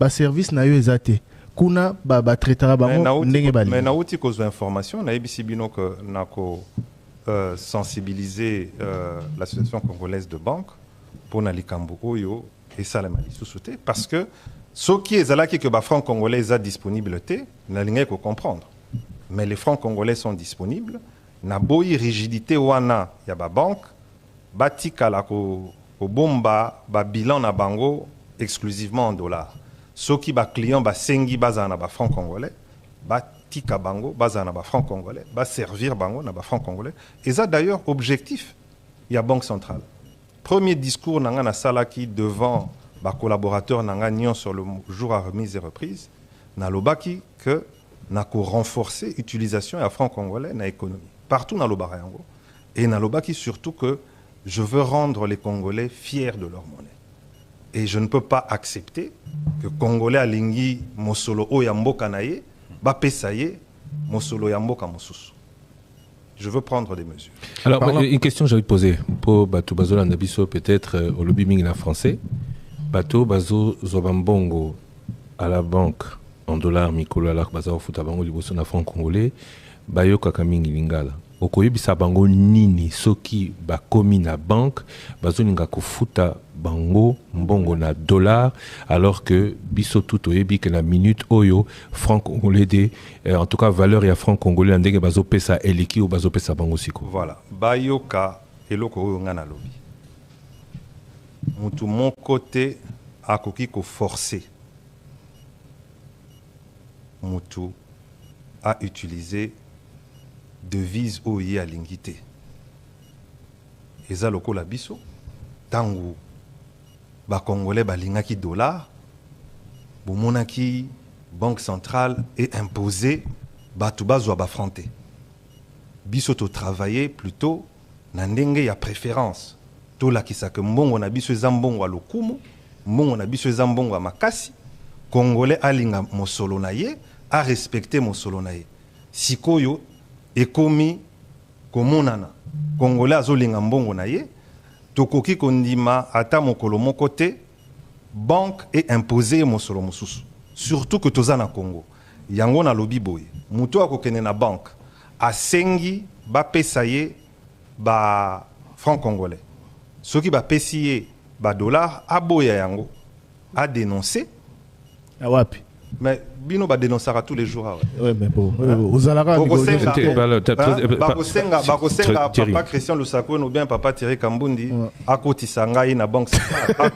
service na yo zate. Kuna traitera bango ndenge bali. Mais na outi cause d'information, na ebisi bino que nako sensibiliser l'association congolaise de banque pour na likambo oyo et ça la mali sous-sauté parce que ce qui est là que les francs congolais a disponibilité, n'a rien qu'à comprendre. Mais les francs congolais sont disponibles. Na boyi rigidité wana ya ba banque batika la ko bomba ba bilan na bango exclusivement en dollars. Ceux qui ba client ba sengi baza na ba francs congolais, batika bango baza na ba francs congolais, ba servir bango na ba francs congolais. Et ça d'ailleurs objectif il y a banque centrale. Premier discours nanga na salaki devant ba collaborateurs nanga nyon sur le jour à remise et reprise na lobaki que na ko renforcer utilisation ya francs congolais na économie partout dans le Barayango et dans le Baki surtout que je veux rendre les Congolais fiers de leur monnaie. Et je ne peux pas accepter que Congolais alingi mosolo o yamboka naye, ba pesaye mosolo yamboka mosusu. Je veux prendre des mesures. Alors, une question que j'ai envie de poser pour Bato Bazola Nabiso, peut-être au lobby ming français. Bato Bazo Zobambongo à la banque en dollars, Mikolo Alak Bazao Futabango, Liboso na franc congolais. Bayo kakamingi lingala okoyebisa bango nini soki bakomi na banque bazoninga kofuta bango mbongo na dollar alors que biso tout oyebi que na minute oyo franc congolais de en tout cas valeur ya franc congolais ndenge bazopesa eleki ou bazopesa bango siko. Voilà, bayoka eloko oyo nga na lobi mutu mon côté akoki ko forcer mutu a utilisé devise oye à l'ingité. Et ça, loko la biso, tango, ba congolais ba lingaki dollar, bomonaki banque centrale est imposée, ba tuba zo ba franté. Biso to travailler plutôt na ndenge ya préférence. To la kisaka mbongo na biso zambongo wa lokumu, mbongo na biso zambongo wa makasi, congolais alinga mosolo na ye, a respecter mosolo na ye. Sikoyo ekomi komonana congolais azolinga mbongo na ye tokoki kondima ata mokolo moko te banque est imposée mosolo mosusu surtout que toza na Congo yango na lobi boye muto akokene na banque asengi bapesa ye ba franc congolais soki bapesi ye ba dollar aboya yango a dénoncer awapi mais bino ba dénoncer tous les jours. Ouais mais bon aux alara papa Christian Lusako ou bien papa Thierry Kambundi akotisa ngai na banque centrale.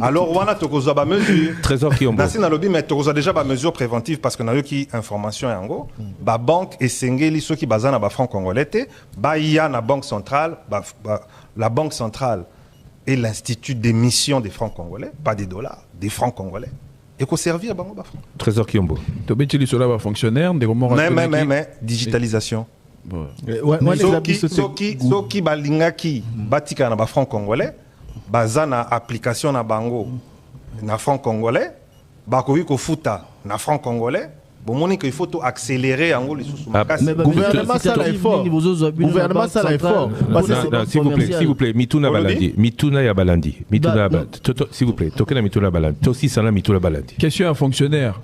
Alors wana tokozwa ba mesure trésor qui on nasi na lobby mais tokozwa déjà ba mesure préventive parce que na yo ki information yango ba banque esengeli soki bazana ba franc congolais te ba ya na banque centrale la banque centrale est l'institut d'émission des francs congolais pas des dollars des francs congolais. Et qu'on servir bango ba franc. Trésor Kiombo. To betili cela ba fonctionnaire de comment mais digitalisation. Soki balingaki batika na ba franc congolais, bazana application na bango na franc congolais, bakoki ko futa na franc congolais. Bon, il faut tout accélérer en gros les sous. Gouvernement ça l'effort. Gouvernement ça l'effort. S'il vous plaît, Mituna Balandi. Mituna ya Balandi. Mituna s'il vous plaît, tokena Mituna Balandi. Tosi sana Mituna Balandi. Question à fonctionnaire.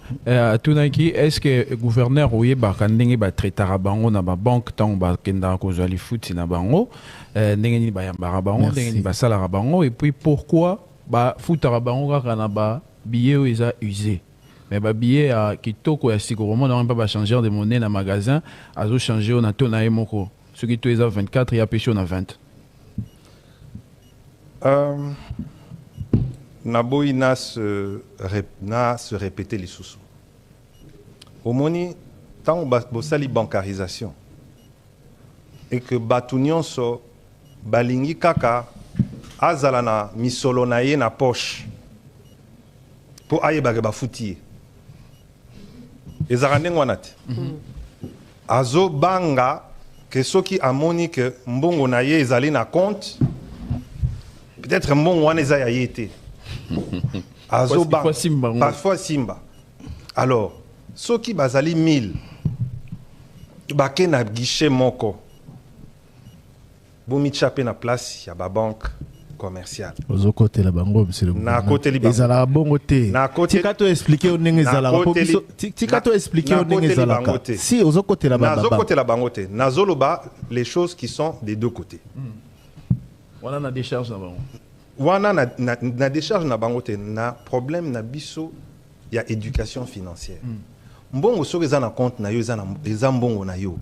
Tunaki, est-ce que gouverneur ouye ba kandenge ba traitara bango na ba banque tant ba kenda ko zali futi na bango, ndenge ni ba yambara bango, ndenge ni ba salara bango et puis pourquoi ba futara bango kaka na ba billet eza usé. Mais les billets qui toko ya sikoroma n'ont pas changer de monnaie dans le magasin, ils ont changé on a ton aémoko. Ce qui est à 24 il y a pêché on a 20. Naboy na se répéter les sous. Au moni tant bosali bancarisation et que batunion so balingi kaka azala na misolo na ye na poche pour aye ba fouti. Ezarandeng wanati. Azo banga que soki amoni que mbongo na ye ezali na compte peut-être mbongo wana eza ya yete. Azo banga parfois simba. Alors soki bazali 1000 bake na guichet moko bomi chapé na place ya ba banque commercial. Aux côtés la bango monsieur le na côté li bango. Ezala bongo te. Na côté tika to expliquer on ndenge ezala tika to expliquer on ndenge ezala. Si aux côtés la bango. Na côté la bango te. Na zoloba les choses qui sont des deux côtés. Voilà na décharge na bango. wana na décharge na bango te na problème na biso ya éducation financière mbongo soki eza na compte na yo eza mbongo na yo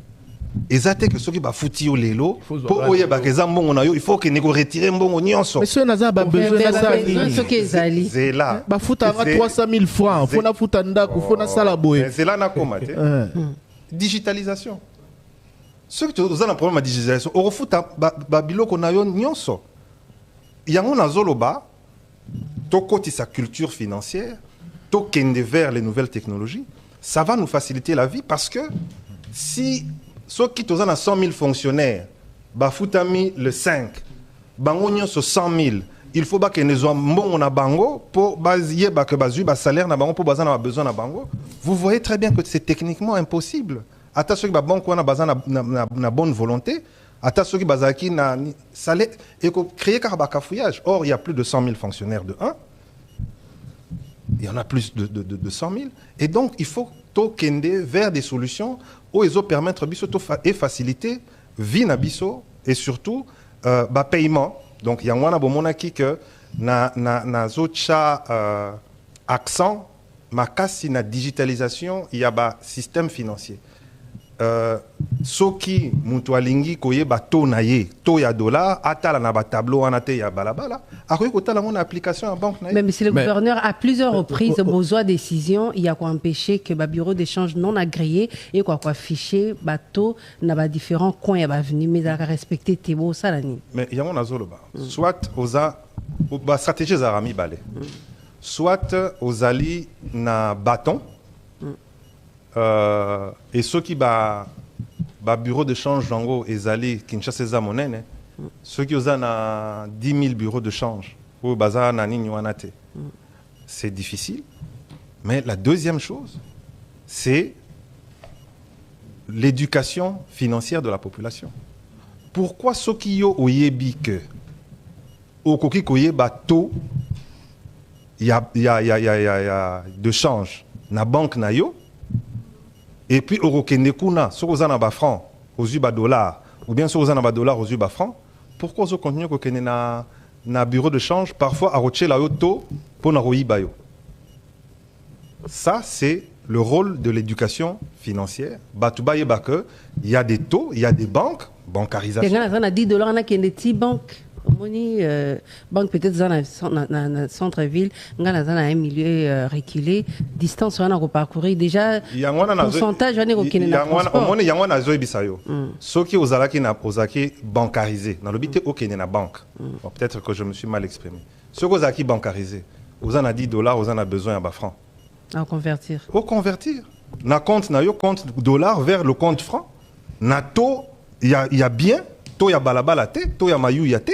eza te ke soki bafuti yo lelo po oyebaka eza mbongo na yo il faut que ne ko retirer mbongo nyonso mais soki naza babesoin na sala soki ezali zela bafutaka 300 000 francs fo nafuta ndako fo nasala boye zela nakoma te digitalisation soki toza na problème ya digitalisation okofuta babiloko na yo nyonso yango nazoloba tokotisa culture financière tokende vers les nouvelles technologies ça va nous faciliter la vie parce que si ceux qui toza na 100 000 fonctionnaires bafutami le 5 bango nyonso 100 000 il faut bakende zwa mbongo na bango po bayeba ke bazwi basalaire na bango po baza na besoin na bango vous voyez très bien que c'est techniquement impossible ata soki babanke wana baza na bonne volonté ata soki bazalaki na salaire créer kaka bakafouillage or il y a plus de 100 000 fonctionnaires de 1 il y en a plus de 100 000 et donc il faut tokende vers des solutions où ils ont permettre biso et faciliter vie na biso et surtout paiement donc yango wana bomonaki que na zocha accent makasi na digitalisation il y a ba système financier soki mutu alingi koyeba to na ye to ya dollar atala na ba tableau wana te ya balabala akoki kotala mon application en banque na ye. Mais monsieur le gouverneur à plusieurs reprises besoin décision il y a quoi empêcher que ba bureau d'échange non agréé et quoi afficher bateau na ba différents coins ya ba venu mais à respecter tebo salani mais yango nazoloba soit oza ba stratégie za rami balé soit ozali na bâton et ceux qui ba bureau de change jango ezali Kinshasa za monene ceux qui oza na 10 000 bureaux de change ou baza na nini wana te c'est difficile mais la deuxième chose c'est l'éducation financière de la population pourquoi ceux qui yo oyebi que okoki koyeba to ya de change na banque na yo et puis orokende kuna so kozana ba franc aux ba dollars ou bien so kozana ba dollars aux ba franc pourquoi zo continue ko kene na bureau de change parfois a rocher la auto pour na royiba yo ça c'est le rôle de l'éducation financière batuba yeba que il y a des taux il y a des banques bancarisation ngana $10 na kende ti banque moni banque peut-être dans le centre-ville ngana dans un milieu reculé distance wana ko parcourir déjà pourcentage wana ko kene na transport moni yango na zo ebisa yo soki ozalaki na ozaki bancarisé na lobité okene na banque peut-être que je me suis mal exprimé soki ozalaki bancarisé ozana $10 ozana besoin ya ba franc à convertir na compte na yo compte dollar vers le compte franc na to il y a bien to ya balabala te to ya mayu ya te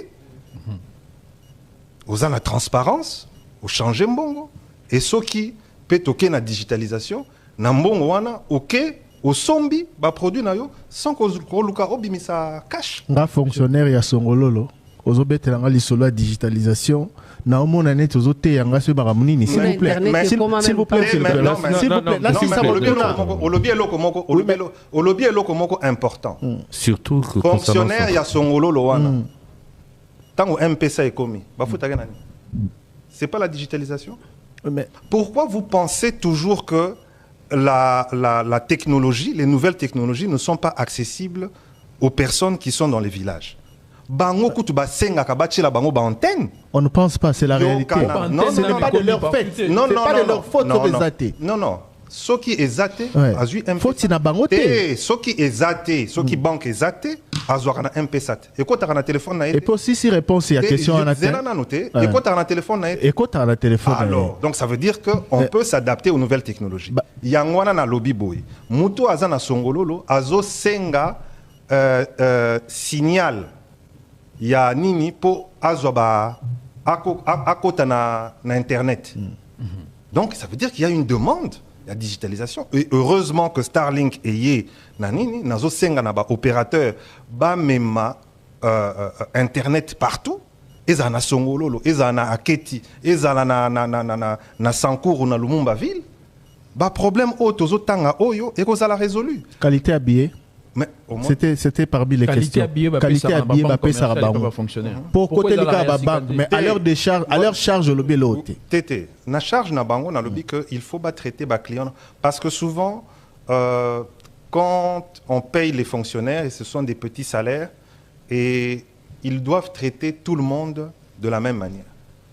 aux la transparence au changer mbongo et ce qui peut toquer na digitalisation na mbongo wana ok au sombi ba produit na yo sans ko luka obimisa cash nga fonctionnaire ya songololo ozobetela nga lisolo ya digitalisation na omona net ozote yanga so ba munini s'il vous plaît s'il vous plaît là c'est ça au lobby eloko moko important surtout que fonctionnaire ya songololo wana tango MPSA est commis c'est pas la digitalisation mais pourquoi vous pensez toujours que la technologie les nouvelles technologies ne sont pas accessibles aux personnes qui sont dans les villages bango kutu basenga kabachi la bango ba antenne on ne pense pas c'est la réalité non ce n'est pas de leur fait non pas de leur faute non ce qui est zaté azui MP faut tina bango te ce qui est zaté ce qui banque est zaté azwa na MPSAT et quand tu as un téléphone na et pour si réponse à question en attente et quand tu as un téléphone na et quand tu as un téléphone alors donc ça veut dire que on peut s'adapter aux nouvelles technologies yangwana na lobby boy muto azana songololo azo senga signal ya nini po azwa akota na internet donc ça veut dire qu'il y a une demande la digitalisation et heureusement que Starlink est nanini nazo senga na ba opérateur ba mema internet partout ezana songololo ezana aketi ezana na Sankourou na Lumumba ville ba problème o tozo tanga oyo et kozala résolu qualité à billet Mais c'était parmi les questions. Qualité à billet, Bappé Sarabango. Pour côté les cas banque, mais à leur charge le bélo. Tété, na charge na bango na lobby que il faut pas traiter ba client parce que souvent quand on paye les fonctionnaires et ce sont des petits salaires et ils doivent traiter tout le monde de la même manière.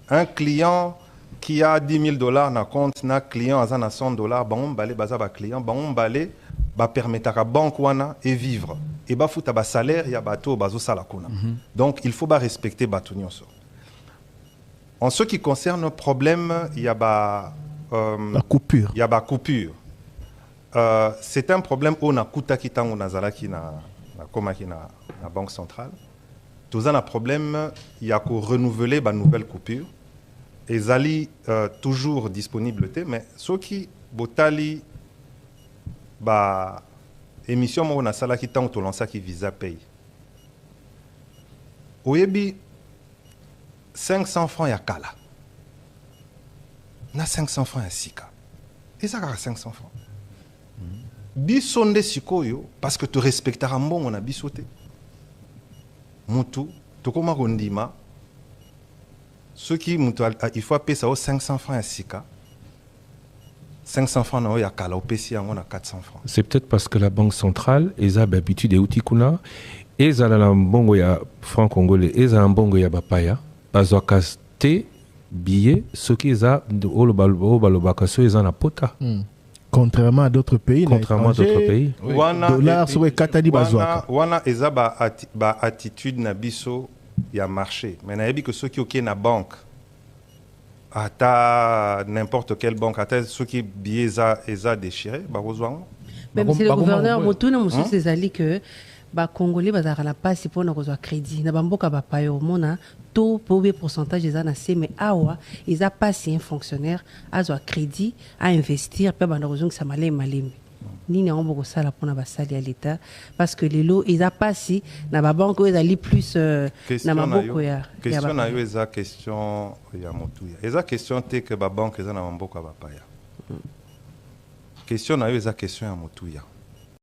Un client qui a $10,000 na compte, na client à $100, on balé baza ba client, on balé ba permettre à banque wana et vivre. Et ba fouta ba salaire ya bateau bazo salakuna. Donc il faut ba respecter bateau nyonso. En ce qui concerne le problème, il y a la coupure. Il y a la coupure. C'est un problème où on a kuta kita on a zalaki na koma ki na banque centrale. Tout un problème, il y a qu'à renouveler la nouvelle coupure. Et Zali toujours disponible, mais ce qui botali émission on a sala qui tant to lancer qui visa paye. Oyebi 500 francs ya kala. Na 500 francs ya sika. Et ça 500 francs. Bisonde sikoyo parce que tu respecteras bon on a bisoté. Mutu, tokoma rondima. Ceux qui il faut payer ça aux 500 francs à Sika. 500 francs à Kala, au PC, on a 400 francs. C'est peut-être parce que la Banque centrale, ils ont l'habitude de Utikuna, ils ont un bongo ya franc congolais, ils ont un bongo ya bapaya, ils ont casté billets, ceux qui ont au balobakaso, ils ont la pota. Contrairement à d'autres pays. Contrairement à d'autres pays. Dollars sur les katadi bazouaka. Wana eza ba attitude na biso ya marché. Mais na yebi que ceux qui ont na banque, ata n'importe quelle banque, ata ceux qui billets eza déchiré, ba rozwa. Même si le gouverneur Motuna Moussou Césali que ba congolais bazara la passe pour na rozwa crédit. Na bamboka ba payo mona taux pour le pourcentage des années mais awa ils a passé un fonctionnaire à un crédit à investir pe bana raison que ça malé ni na on beaucoup ça la pour na basali à l'état parce que les lots ils a passé na ba banque ils ali plus na maboko ya question na yo eza question ya motuya eza question te que ba banque eza na maboko ba paya question na yo eza question ya motuya